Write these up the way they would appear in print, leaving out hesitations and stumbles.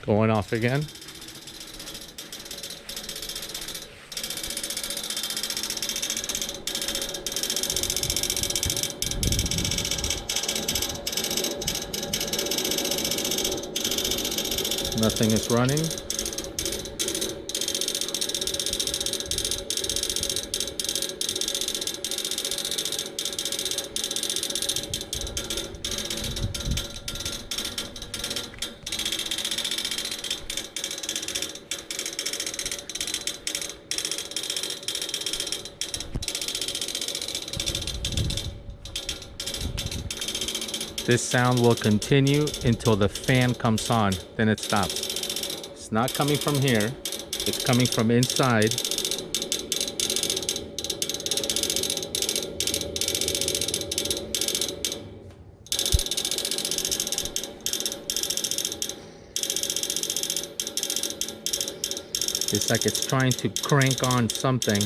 Going off again. Nothing is running. This sound will continue until the fan comes on, then it stops. It's not coming from here, it's coming from inside. It's like it's trying to crank on something.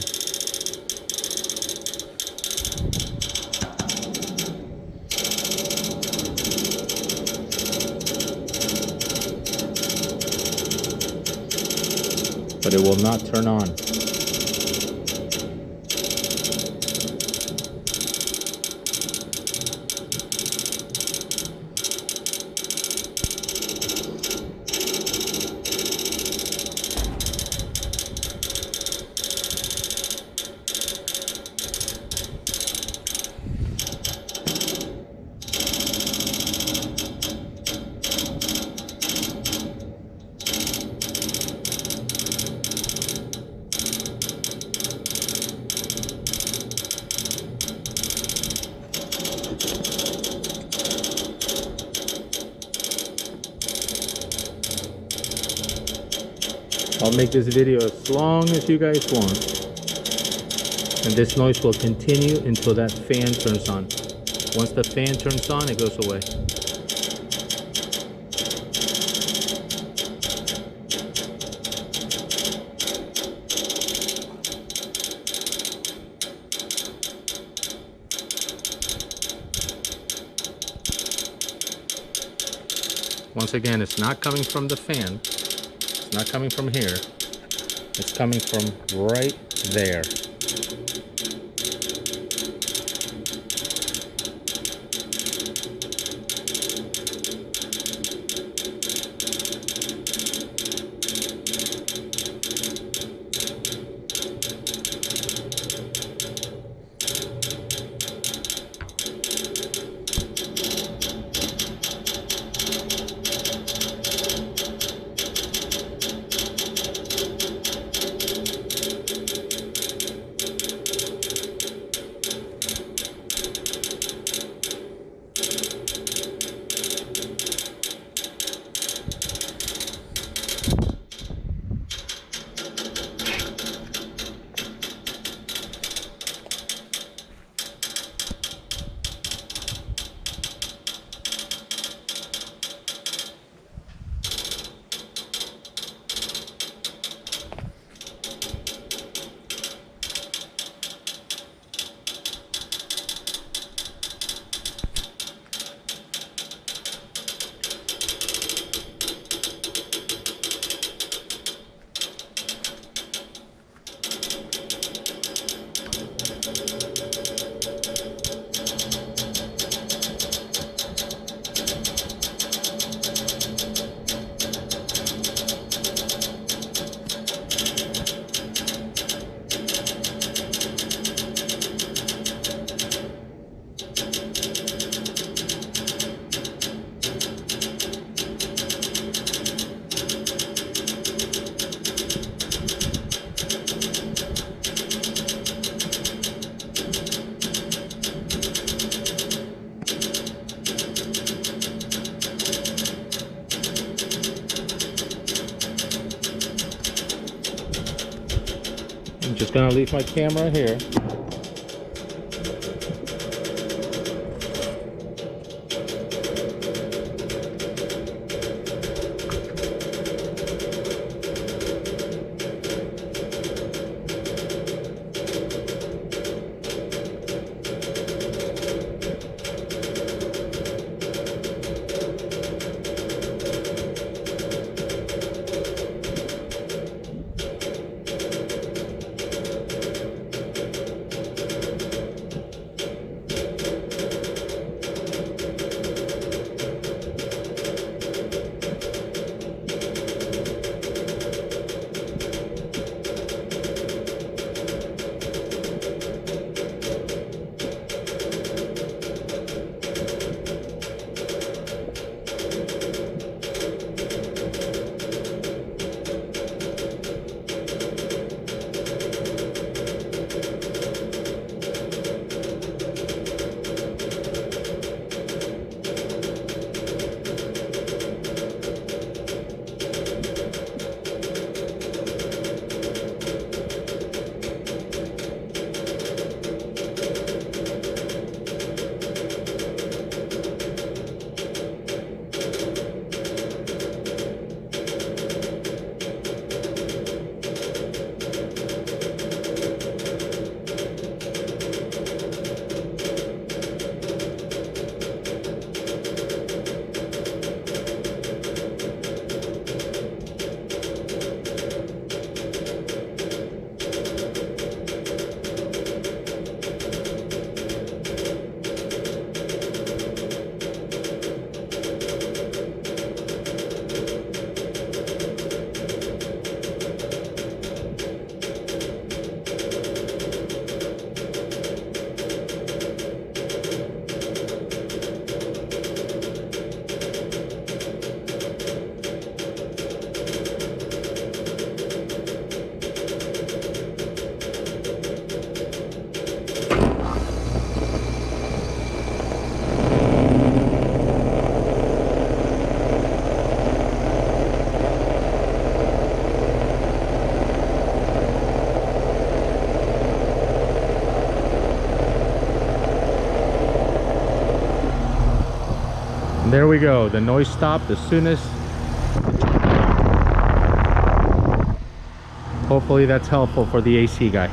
But it will not turn on. I'll make this video as long as you guys want. And this noise will continue until that fan turns on. Once the fan turns on, it goes away. Once again, it's not coming from the fan. It's not coming from here. It's coming from right there. I'm just gonna leave my camera here. And there we go. The noise stopped as soon as. Hopefully that's helpful for the AC guy.